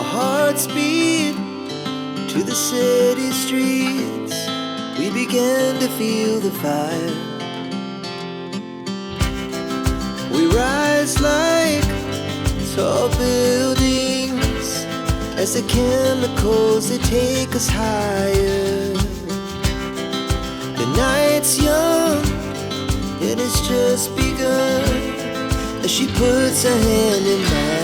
Our hearts beat to the city streets. We began to feel the fire. We rise like tall buildings as the chemicals, they take us higher. The night's young, it has just begun as she puts her hand in mine.